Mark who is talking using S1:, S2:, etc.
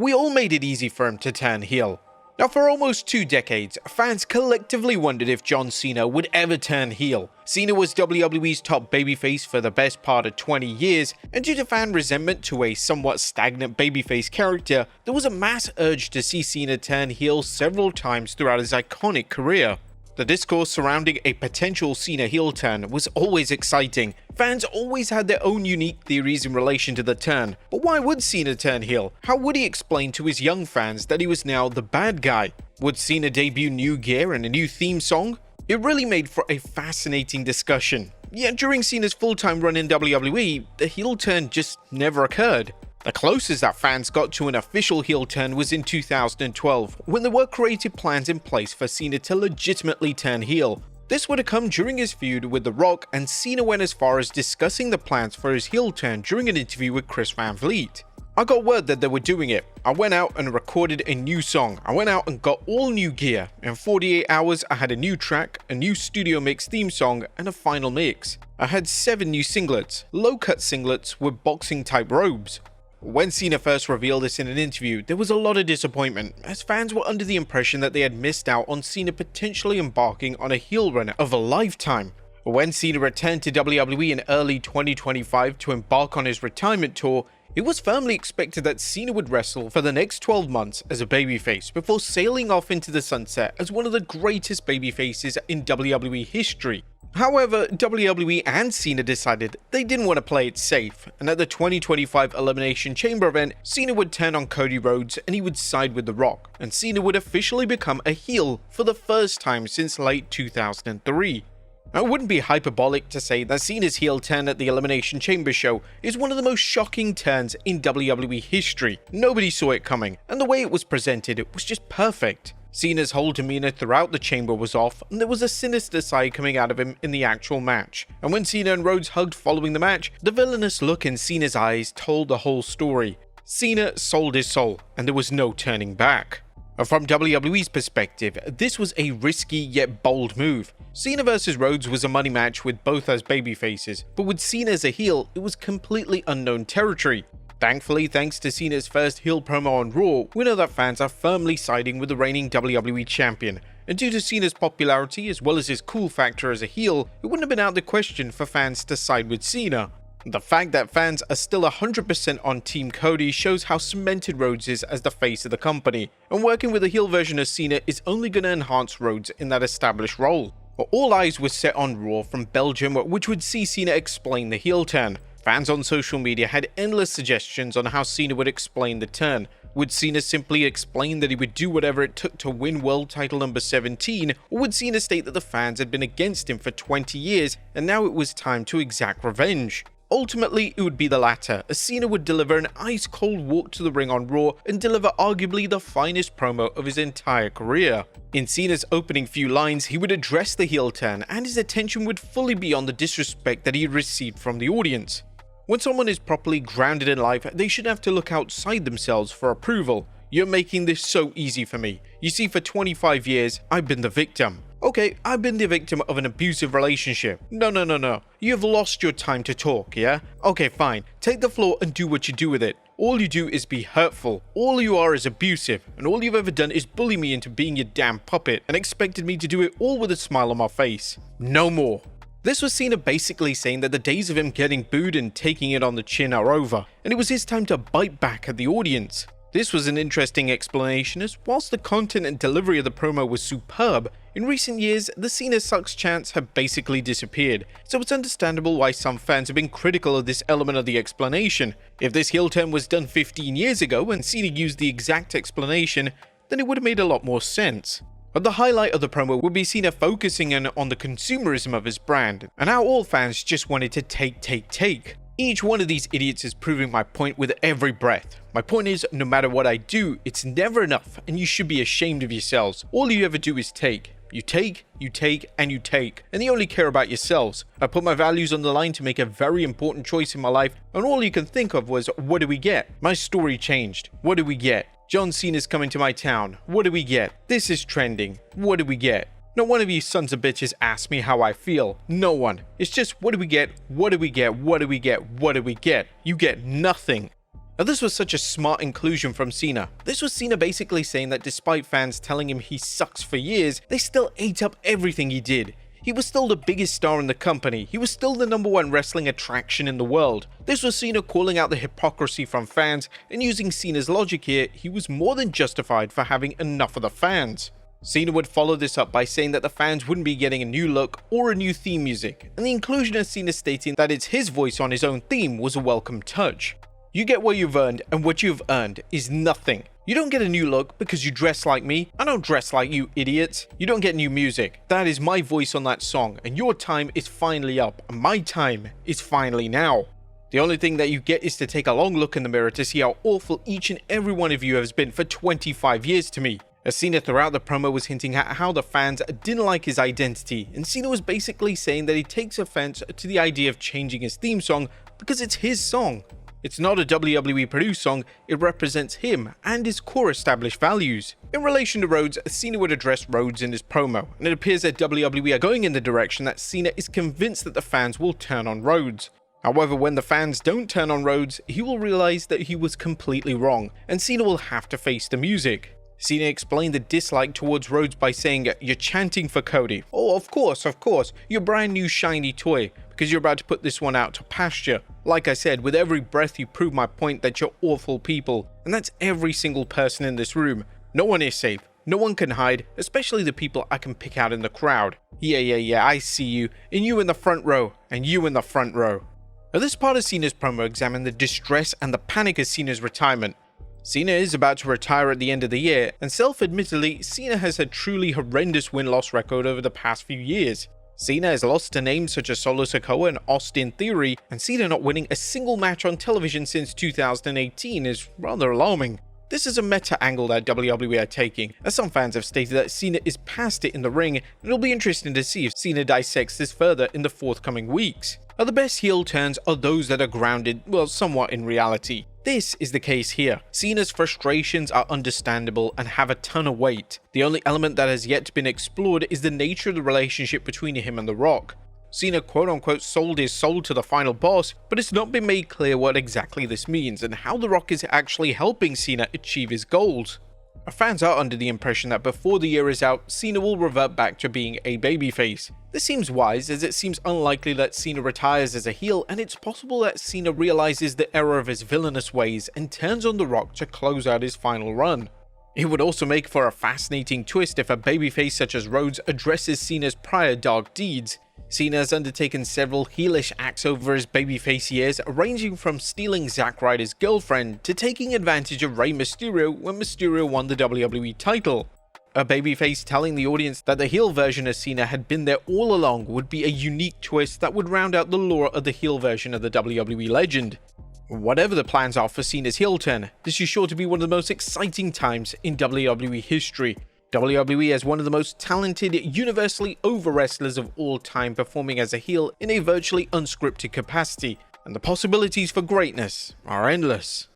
S1: We all made it easy for him to turn heel. Now, for almost 2 decades, fans collectively wondered if John Cena would ever turn heel. Cena was WWE's top babyface for the best part of 20 years, and due to fan resentment to a somewhat stagnant babyface character, there was a mass urge to see Cena turn heel several times throughout his iconic career. The discourse surrounding a potential Cena heel turn was always exciting. Fans always had their own unique theories in relation to the turn. But why would Cena turn heel? How would he explain to his young fans that he was now the bad guy? Would Cena debut new gear and a new theme song? It really made for a fascinating discussion. Yet during Cena's full-time run in WWE, the heel turn just never occurred. The closest that fans got to an official heel turn was in 2012, when there were creative plans in place for Cena to legitimately turn heel. This would have come during his feud with The Rock, and Cena went as far as discussing the plans for his heel turn during an interview with Chris Van Vliet. "I got word that they were doing it. I went out and recorded a new song. I went out and got all new gear. In 48 hours, I had a new track, a new studio mix theme song, and a final mix. I had 7 new singlets, low-cut singlets with boxing-type robes." When Cena first revealed this in an interview, there was a lot of disappointment, as fans were under the impression that they had missed out on Cena potentially embarking on a heel run of a lifetime. When Cena returned to WWE in early 2025 to embark on his retirement tour, it was firmly expected that Cena would wrestle for the next 12 months as a babyface before sailing off into the sunset as one of the greatest babyfaces in WWE history. However, WWE and Cena decided they didn't want to play it safe, and at the 2025 Elimination Chamber event, Cena would turn on Cody Rhodes and he would side with The Rock, and Cena would officially become a heel for the first time since late 2003. Now, it wouldn't be hyperbolic to say that Cena's heel turn at the Elimination Chamber show is one of the most shocking turns in WWE history. Nobody saw it coming, and the way it was presented was just perfect. Cena's whole demeanor throughout the chamber was off, and there was a sinister side coming out of him in the actual match. And when Cena and Rhodes hugged following the match, the villainous look in Cena's eyes told the whole story. Cena sold his soul, and there was no turning back. From WWE's perspective, this was a risky yet bold move. Cena vs Rhodes was a money match with both as babyfaces, but with Cena as a heel, it was completely unknown territory. Thankfully, thanks to Cena's first heel promo on Raw, we know that fans are firmly siding with the reigning WWE champion, and due to Cena's popularity as well as his cool factor as a heel, it wouldn't have been out of the question for fans to side with Cena. The fact that fans are still 100% on Team Cody shows how cemented Rhodes is as the face of the company, and working with a heel version of Cena is only going to enhance Rhodes in that established role. All eyes were set on Raw from Belgium, which would see Cena explain the heel turn. Fans on social media had endless suggestions on how Cena would explain the turn. Would Cena simply explain that he would do whatever it took to win world title number 17, or would Cena state that the fans had been against him for 20 years and now it was time to exact revenge? Ultimately, it would be the latter, as Cena would deliver an ice-cold walk to the ring on Raw and deliver arguably the finest promo of his entire career. In Cena's opening few lines, he would address the heel turn, and his attention would fully be on the disrespect that he had received from the audience. When someone is properly grounded in life, they shouldn't have to look outside themselves for approval. "You're making this so easy for me. You see, for 25 years, I've been the victim." "Okay, I've been the victim of an abusive relationship." No. You have lost your time to talk, yeah? Okay, fine. Take the floor and do what you do with it. All you do is be hurtful. All you are is abusive, and all you've ever done is bully me into being your damn puppet and expected me to do it all with a smile on my face. No more. This was Cena basically saying that the days of him getting booed and taking it on the chin are over, and it was his time to bite back at the audience. This was an interesting explanation, as whilst the content and delivery of the promo was superb, in recent years the Cena sucks chants have basically disappeared, so it's understandable why some fans have been critical of this element of the explanation. If this heel turn was done 15 years ago and Cena used the exact explanation, then it would have made a lot more sense. But the highlight of the promo would be Cena focusing on the consumerism of his brand, and how all fans just wanted to take. Each one of these idiots is proving my point with every breath. My point is, no matter what I do, it's never enough, and you should be ashamed of yourselves. All you ever do is take. You take, and you only care about yourselves. I put my values on the line to make a very important choice in my life, and all you can think of was, what do we get? My story changed. What do we get? John Cena's coming to my town. What do we get? This is trending. What do we get? Not one of you sons of bitches asked me how I feel. No one. It's just, what do we get? What do we get? What do we get? What do we get? You get nothing. Now, this was such a smart inclusion from Cena. This was Cena basically saying that despite fans telling him he sucks for years, they still ate up everything he did. He was still the biggest star in the company. He was still the #1 wrestling attraction in the world. This was Cena calling out the hypocrisy from fans, and using Cena's logic here, he was more than justified for having enough of the fans. Cena would follow this up by saying that the fans wouldn't be getting a new look or a new theme music, and the inclusion of Cena stating that it's his voice on his own theme was a welcome touch. You get what you've earned, and what you've earned is nothing. You don't get a new look because you dress like me. I don't dress like you idiots. You don't get new music. That is my voice on that song, and your time is finally up, and my time is finally now. The only thing that you get is to take a long look in the mirror to see how awful each and every one of you has been for 25 years to me. As Cena throughout the promo was hinting at how the fans didn't like his identity, and Cena was basically saying that he takes offense to the idea of changing his theme song because it's his song. It's not a WWE produced song, it represents him and his core established values. In relation to Rhodes, Cena would address Rhodes in his promo, and it appears that WWE are going in the direction that Cena is convinced that the fans will turn on Rhodes. However, when the fans don't turn on Rhodes, he will realize that he was completely wrong, and Cena will have to face the music. Cena explained the dislike towards Rhodes by saying, "You're chanting for Cody. Oh, of course, your brand new shiny toy, because you're about to put this one out to pasture. Like I said, with every breath you prove my point that you're awful people, and that's every single person in this room. No one is safe. No one can hide, especially the people I can pick out in the crowd. Yeah, I see you, and you in the front row, and you in the front row." Now, this part of Cena's promo examined the distress and the panic of Cena's retirement. Cena is about to retire at the end of the year, and self-admittedly, Cena has a truly horrendous win-loss record over the past few years. Cena has lost to names such as Solo Sikoa and Austin Theory, and Cena not winning a single match on television since 2018 is rather alarming. This is a meta angle that WWE are taking, as some fans have stated that Cena is past it in the ring, and it'll be interesting to see if Cena dissects this further in the forthcoming weeks. Now, the best heel turns are those that are grounded, well, somewhat in reality. This is the case here. Cena's frustrations are understandable and have a ton of weight. The only element that has yet been explored is the nature of the relationship between him and The Rock. Cena quote-unquote sold his soul to the final boss, but it's not been made clear what exactly this means and how The Rock is actually helping Cena achieve his goals. Our fans are under the impression that before the year is out, Cena will revert back to being a babyface. This seems wise, as it seems unlikely that Cena retires as a heel, and it's possible that Cena realizes the error of his villainous ways and turns on The Rock to close out his final run. It would also make for a fascinating twist if a babyface such as Rhodes addresses Cena's prior dark deeds. Cena has undertaken several heelish acts over his babyface years, ranging from stealing Zack Ryder's girlfriend to taking advantage of Rey Mysterio when Mysterio won the WWE title. A babyface telling the audience that the heel version of Cena had been there all along would be a unique twist that would round out the lore of the heel version of the WWE legend. Whatever the plans are for Cena's heel turn, this is sure to be one of the most exciting times in WWE history. WWE has one of the most talented, universally over wrestlers of all time performing as a heel in a virtually unscripted capacity, and the possibilities for greatness are endless.